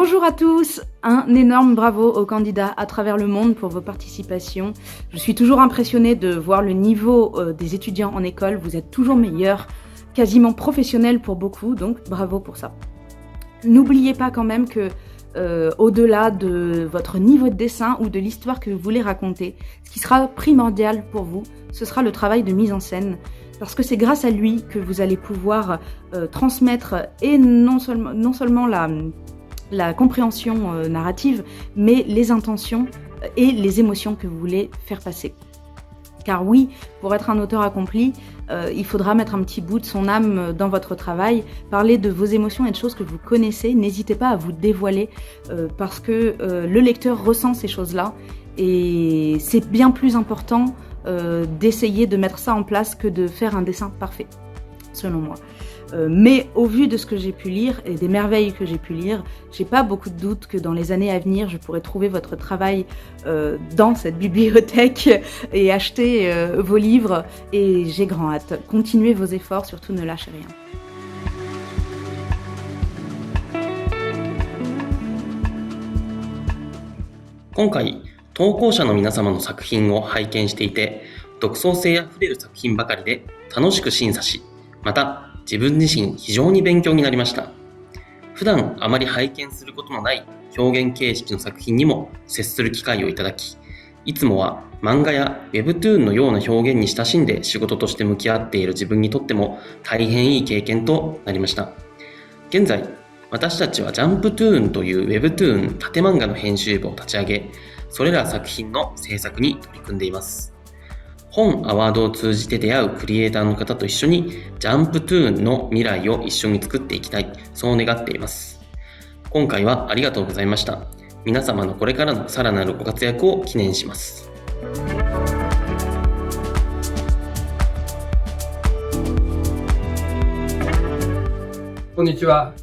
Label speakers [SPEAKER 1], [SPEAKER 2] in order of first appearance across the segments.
[SPEAKER 1] Bonjour à tous, un énorme bravo aux candidats à travers le monde pour vos participations. Je suis toujours impressionnée de voir le niveau des étudiants en école, vous êtes toujours meilleurs, quasiment professionnels pour beaucoup, donc bravo pour ça. N'oubliez pas quand même que au-delà de votre niveau de dessin ou de l'histoire que vous voulez raconter, ce qui sera primordial pour vous, ce sera le travail de mise en scène. Parce que c'est grâce à lui que vous allez pouvoir transmettre et non seulement la compréhension narrative, mais les intentions et les émotions que vous voulez faire passer. Car oui, pour être un auteur accompli, il faudra mettre un petit bout de son âme dans votre travail, parler de vos émotions et de choses que vous connaissez. N'hésitez pas à vous dévoiler parce que le lecteur ressent ces choses-là et c'est bien plus important d'essayer de mettre ça en place que de faire un dessin parfait, selon moi. Mais au vu de ce que j'ai pu lire et des merveilles que j'ai pu lire, j'ai pas beaucoup de doutes que dans les années à venir, je pourrai trouver votre travail dans cette bibliothèque et acheter vos livres. Et j'ai grand hâte. Continuez vos efforts, surtout ne lâchez rien.
[SPEAKER 2] 今回、投稿者の皆様の作品を拝見していて、独創性あふれる作品ばかりで楽しく審査し、また自分自身非常に勉強になりました。普段あまり拝見することのない表現形式の作品にも接する機会をいただき、いつもは漫画や Webtoon のような表現に親しんで仕事として向き合っている自分にとっても大変いい経験となりました。現在、私たちはジャンプトゥーンという Webtoon 縦漫画の編集部を立ち上げ、それら作品の制作に取り組んでいます。本アワードを通じて出会うクリエイターの方と一緒にジャンプトゥーンの未来を一緒に作っていきたい、そう願っています。今回はありがとうございました。皆様のこれからのさらなるご活躍を記念します。
[SPEAKER 3] こんにちは。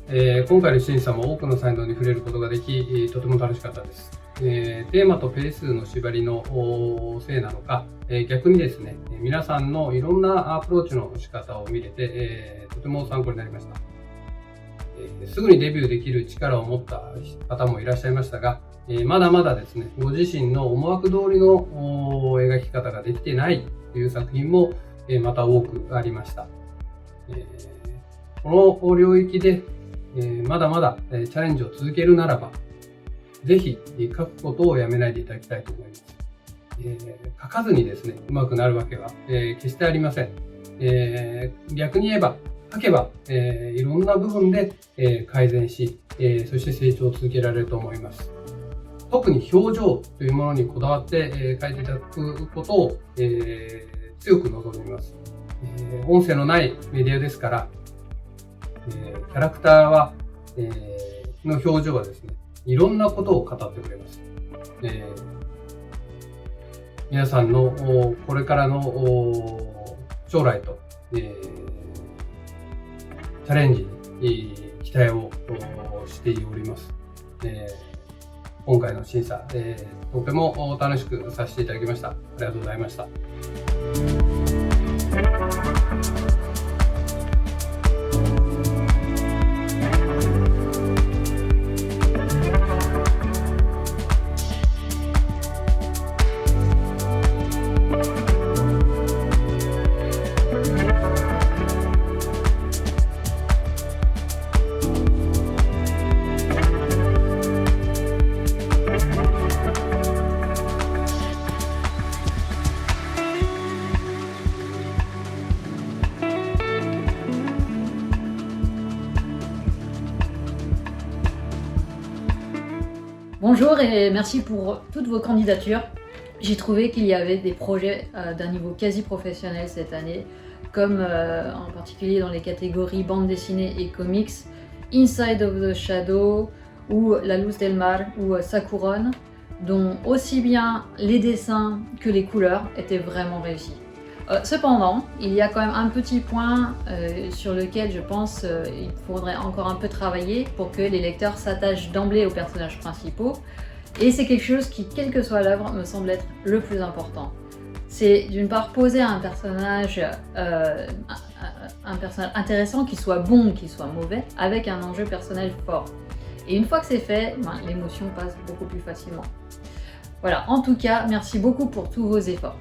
[SPEAKER 3] 今回の審査も多くの才能に触れることができ、とても楽しかったです。テーマとペースの縛りのせいなのか、逆にですね、皆さんのいろんなアプローチの仕方を見れて、とても参考になりました。すぐにデビューできる力を持った方もいらっしゃいましたが、まだまだですね、ご自身の思惑通りの描き方ができていないという作品もまた多くありました。この領域でまだまだチャレンジを続けるならば、ぜひ書くことをやめないでいただきたいと思います。書かずにですね、うまくなるわけは決してありません。逆に言えば、書けばいろんな部分で改善し、そして成長を続けられると思います。特に表情というものにこだわって書いていただくことを強く望みます。音声のないメディアですから、キャラクターは、の表情はですね、いろんなことを語ってくれます。皆さんのこれからの将来と、チャレンジに期待をしております。今回の審査、とても楽しくさせていただきました。ありがとうございました。
[SPEAKER 4] Bonjour et merci pour toutes vos candidatures. J'ai trouvé qu'il y avait des projets d'un niveau quasi professionnel cette année, comme en particulier dans les catégories bande dessinée et comics, Inside of the Shadow ou La Luz del Mar ou Sakuron, dont aussi bien les dessins que les couleurs étaient vraiment réussis. Cependant, il y a quand même un petit point sur lequel je pense il faudrait encore un peu travailler pour que les lecteurs s'attachent d'emblée aux personnages principaux. Et c'est quelque chose qui, quelle que soit l'œuvre, me semble être le plus important. C'est d'une part poser un personnage intéressant, qui soit bon ou qui soit mauvais, avec un enjeu personnel fort. Et une fois que c'est fait, l'émotion passe beaucoup plus facilement. Voilà, en tout cas, merci beaucoup pour tous vos efforts.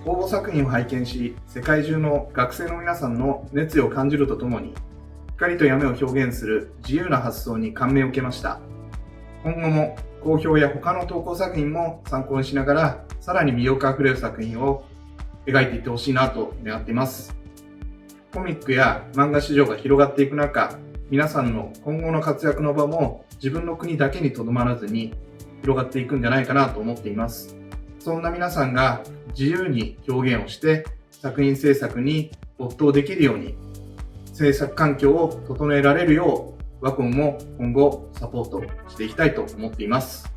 [SPEAKER 5] 応募作品を拝見し、世界中の学生の皆さんの熱意を感じるとともに、光と闇を表現する自由な発想に感銘を受けました。今後も好評や他の投稿作品も参考にしながら、さらに魅力あふれる作品を描いていってほしいなと願っています。コミックや漫画市場が広がっていく中、皆さんの今後の活躍の場も自分の国だけにとどまらずに広がっていくんじゃないかなと思っています。そんな皆さんが自由に表現をして作品制作に没頭できるように制作環境を整えられるようWacomも今後サポートしていきたいと思っています。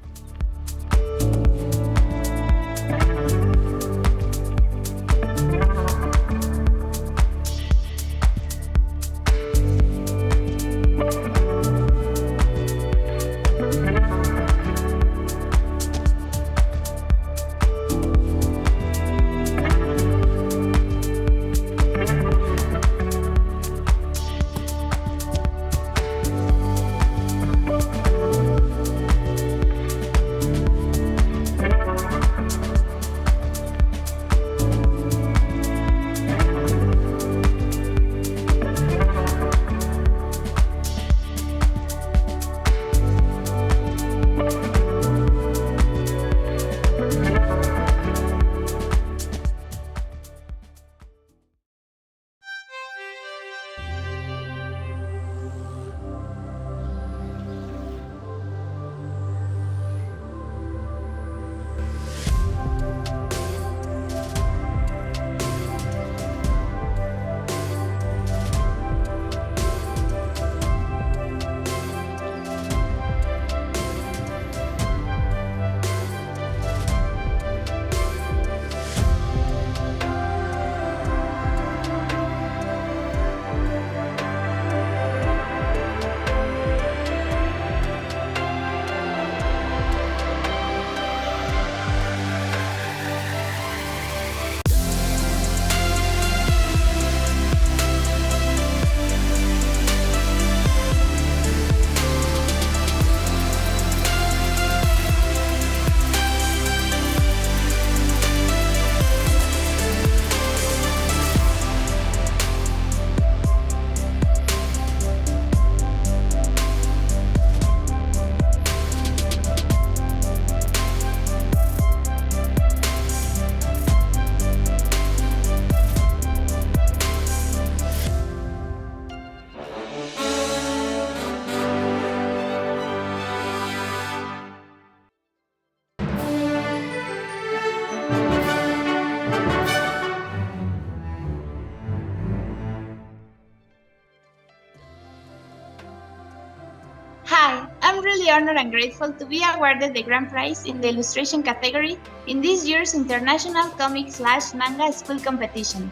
[SPEAKER 6] Hi, I'm really honored and grateful to be awarded the grand prize in the illustration category in this year's International Comic/Manga School Competition.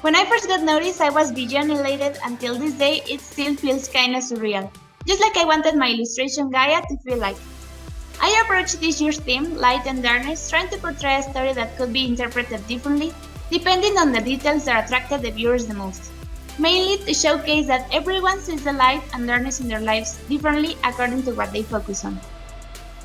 [SPEAKER 6] When I first got noticed, I was beyond elated. Until this day, it still feels kinda surreal. Just like I wanted my illustration Gaia to feel like. I approached this year's theme, Light and Darkness, trying to portray a story that could be interpreted differently, depending on the details that attracted the viewers the most. Mainly to showcase that everyone sees the light and darkness in their lives differently according to what they focus on.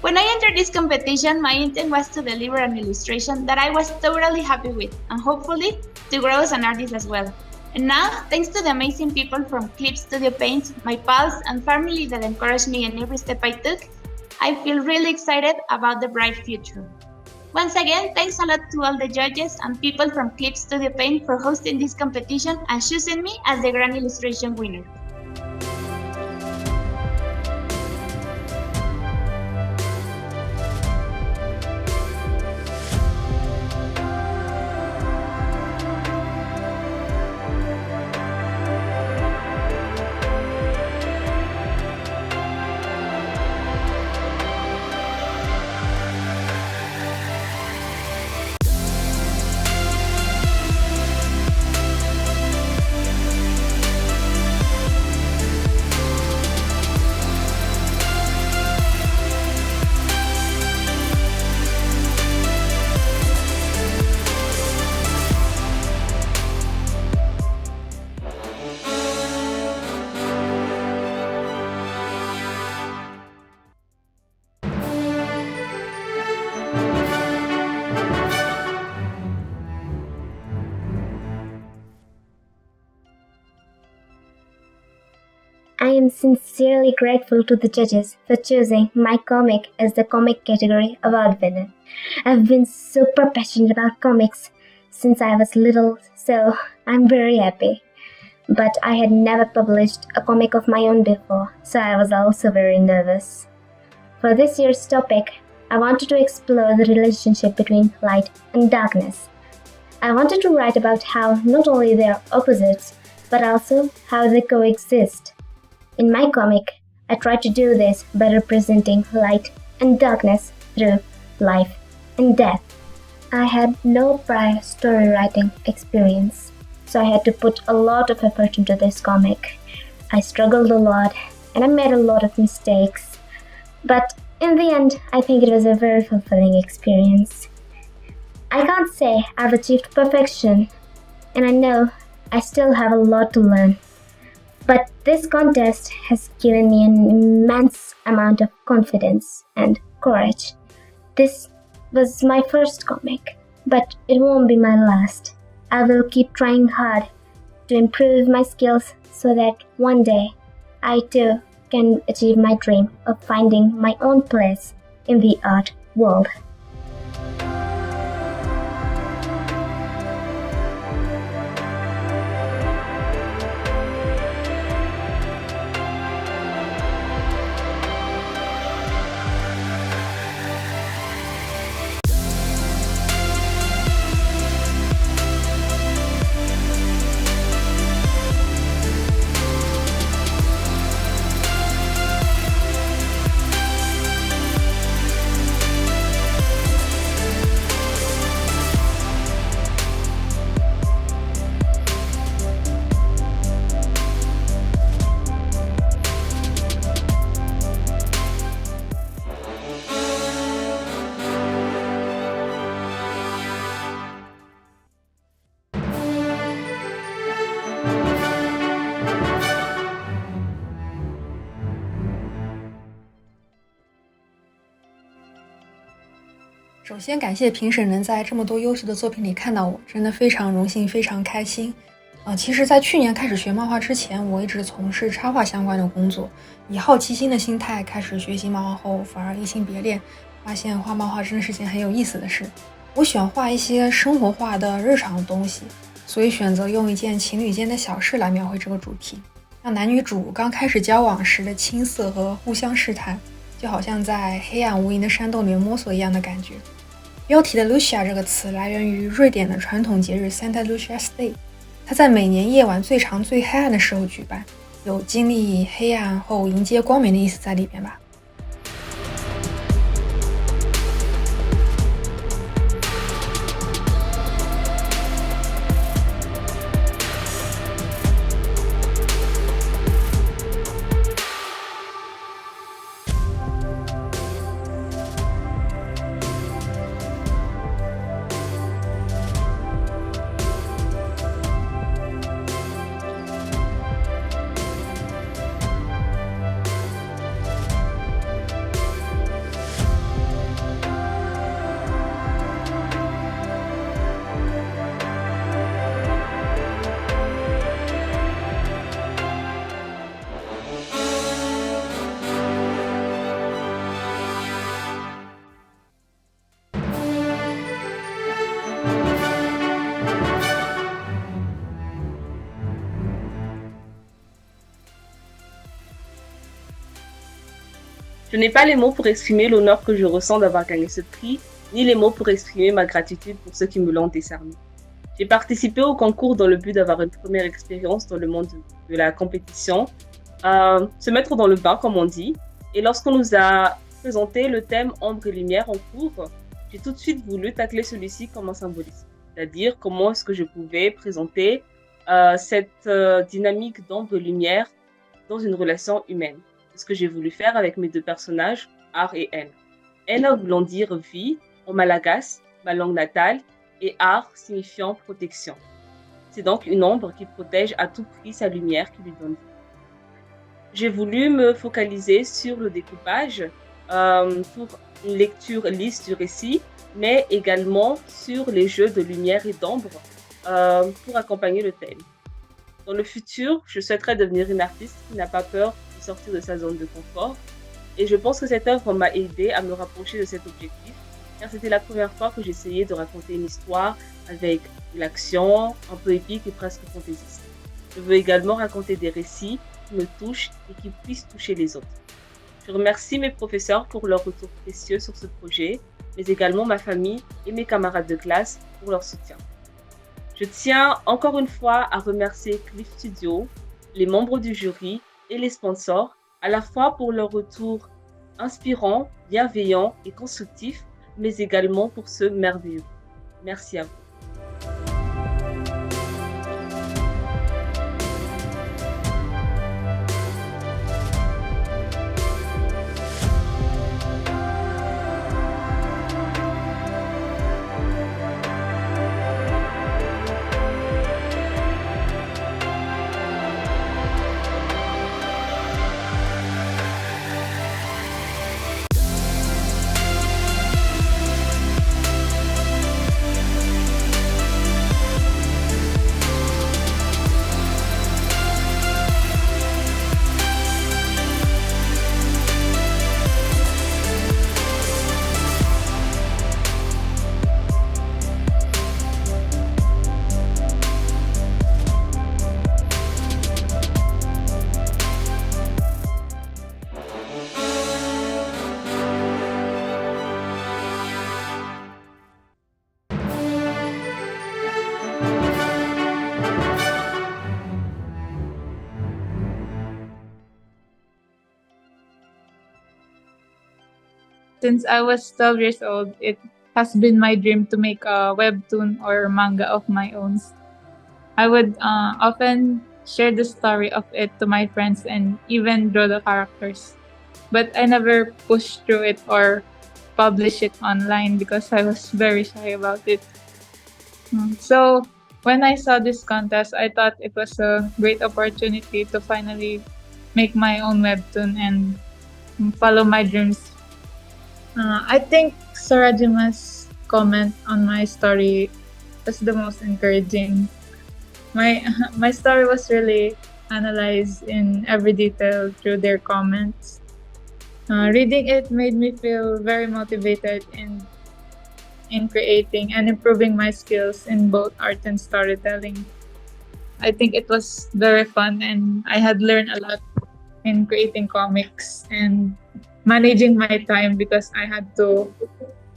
[SPEAKER 6] When I entered this competition, my intent was to deliver an illustration that I was totally happy with, and hopefully to grow as an artist as well. And now, thanks to the amazing people from Clip Studio Paint, my pals and family that encouraged me in every step I took, I feel really excited about the bright future. Once again, thanks a lot to all the judges and people from Clip Studio Paint for hosting this competition and choosing me as the Grand Illustration winner.
[SPEAKER 7] am sincerely grateful to the judges for choosing my comic as the comic category award winner. I've been super passionate about comics since I was little, so I'm very happy. But I had never published a comic of my own before, so I was also very nervous. For this year's topic, I wanted to explore the relationship between light and darkness. I wanted to write about how not only they are opposites, but also how they coexist. In my comic, I tried to do this by representing light and darkness through life and death. I had no prior story writing experience, so I had to put a lot of effort into this comic. I struggled a lot and I made a lot of mistakes, but in the end, I think it was a very fulfilling experience. I can't say I've achieved perfection, and I know I still have a lot to learn. But this contest has given me an immense amount of confidence and courage. This was my first comic, but it won't be my last. I will keep trying hard to improve my skills so that one day I too can achieve my dream of finding my own place in the art world.
[SPEAKER 8] 首先感谢评审能在这么多优秀的作品里看到我，真的非常荣幸，非常开心。其实在去年开始学漫画之前，我一直从事插画相关的工作，以好奇心的心态开始学习漫画后，反而移情别恋，发现画漫画真的是件很有意思的事。我喜欢画一些生活化的日常的东西，所以选择用一件情侣间的小事来描绘这个主题，让男女主刚开始交往时的青涩和互相试探，就好像在黑暗无垠的山洞里面摸索一样的感觉。标题的 Lucia 这个词来源于瑞典的传统节日 Santa Lucia's Day， 它在每年夜晚最长最黑暗的时候举办，有经历黑暗后迎接光明的意思在里边吧。
[SPEAKER 9] Je n'ai pas les mots pour exprimer l'honneur que je ressens d'avoir gagné ce prix, ni les mots pour exprimer ma gratitude pour ceux qui me l'ont décerné. J'ai participé au concours dans le but d'avoir une première expérience dans le monde de la compétition, se mettre dans le bain comme on dit, et lorsqu'on nous a présenté le thème ombre et lumière en cours, j'ai tout de suite voulu tacler celui-ci comme un symbolisme, c'est-à-dire comment est-ce que je pouvais présenter cette dynamique d'ombre et lumière dans une relation humaine. C'est ce que j'ai voulu faire avec mes deux personnages, Ar et En. En voulant dire vie en malagasy, ma langue natale, et Ar signifiant protection. C'est donc une ombre qui protège à tout prix sa lumière qui lui donne vie. J'ai voulu me focaliser sur le découpage pour une lecture lisse du récit, mais également sur les jeux de lumière et d'ombre pour accompagner le thème. Dans le futur, je souhaiterais devenir une artiste qui n'a pas peur de sortir de sa zone de confort. Et je pense que cette œuvre m'a aidé à me rapprocher de cet objectif, car c'était la première fois que j'essayais de raconter une histoire avec de l'action, un peu épique et presque fantaisiste. Je veux également raconter des récits qui me touchent et qui puissent toucher les autres. Je remercie mes professeurs pour leur retour précieux sur ce projet, mais également ma famille et mes camarades de classe pour leur soutien. Je tiens encore une fois à remercier Cliff Studio, les membres du jury et les sponsors, à la fois pour leur retour inspirant, bienveillant et constructif, mais également pour ce merveilleux. Merci à vous.
[SPEAKER 10] Since I was 12 years old, it has been my dream to make a webtoon or manga of my own. I would often share the story of it to my friends and even draw the characters. But I never pushed through it or published it online because I was very shy about it. So when I saw this contest, I thought it was a great opportunity to finally make my own webtoon and follow my dreams. I think Sarajima's comment on my story was the most encouraging. My story was really analyzed in every detail through their comments. Reading it made me feel very motivated in creating and improving my skills in both art and storytelling. I think it was very fun and I had learned a lot in creating comics and managing my time because I had to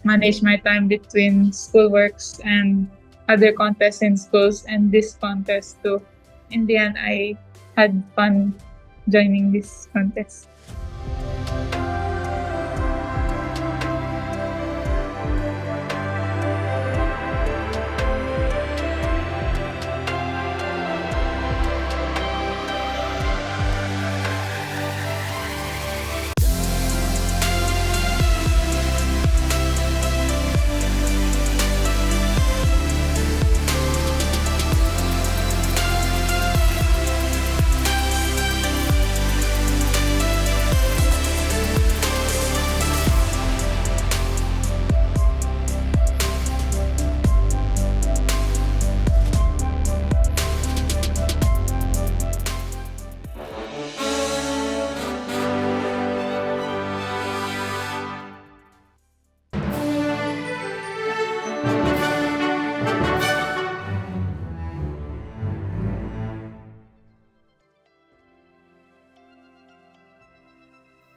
[SPEAKER 10] manage my time between schoolworks and other contests in schools and this contest too. In the end, I had fun joining this contest.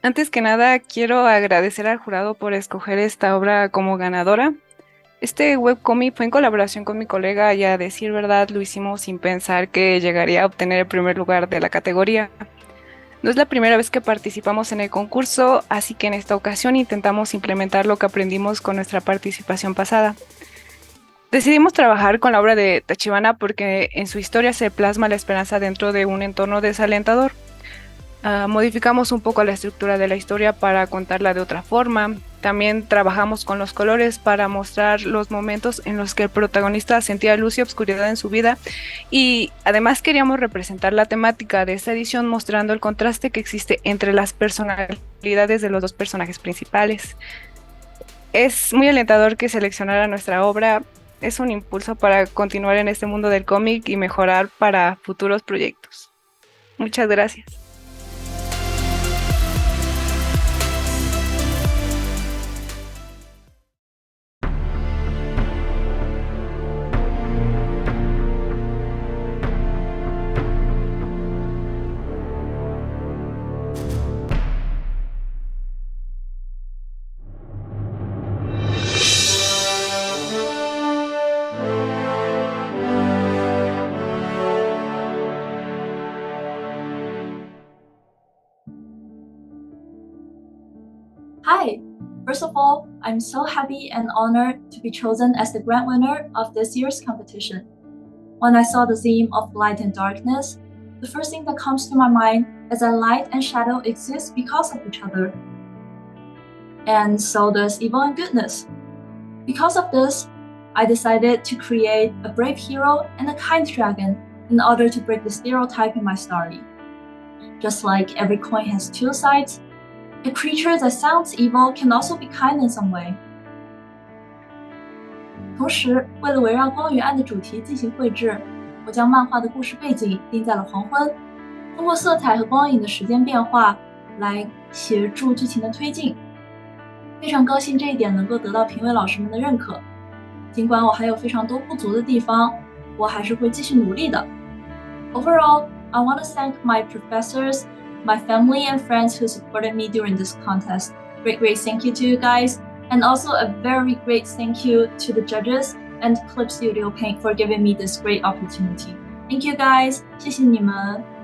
[SPEAKER 11] Antes que nada, quiero agradecer al jurado por escoger esta obra como ganadora. Este webcomic fue en colaboración con mi colega y a decir verdad lo hicimos sin pensar que llegaría a obtener el primer lugar de la categoría. No es la primera vez que participamos en el concurso, así que en esta ocasión intentamos implementar lo que aprendimos con nuestra participación pasada. Decidimos trabajar con la obra de Tachibana porque en su historia se plasma la esperanza dentro de un entorno desalentador. Modificamos un poco la estructura de la historia para contarla de otra forma. También trabajamos con los colores para mostrar los momentos en los que el protagonista sentía luz y obscuridad en su vida, y además queríamos representar la temática de esta edición mostrando el contraste que existe entre las personalidades de los dos personajes principales. Es muy alentador que seleccionara nuestra obra. Es un impulso para continuar en este mundo del cómic y mejorar para futuros proyectos. Muchas gracias.
[SPEAKER 12] Hi! First of all, I'm so happy and honored to be chosen as the grand winner of this year's competition. When I saw the theme of light and darkness, the first thing that comes to my mind is that light and shadow exist because of each other. And so does evil and goodness. Because of this, I decided to create a brave hero and a kind dragon in order to break the stereotype in my story. Just like every coin has two sides, a creature that sounds evil can also be kind in some way. 同时，为了围绕光与暗的主题进行绘制，我将漫画的故事背景定在了黄昏，通过色彩和光影的时间变化来协助剧情的推进。非常高兴这一点能够得到评委老师们的认可。尽管我还有非常多不足的地方，我还是会继续努力的。Overall, I want to thank my professors, my family and friends who supported me during this contest. Great thank you to you guys, and also a very great thank you to the judges and Clip Studio Paint for giving me this great opportunity. Thank you guys, 谢谢你们。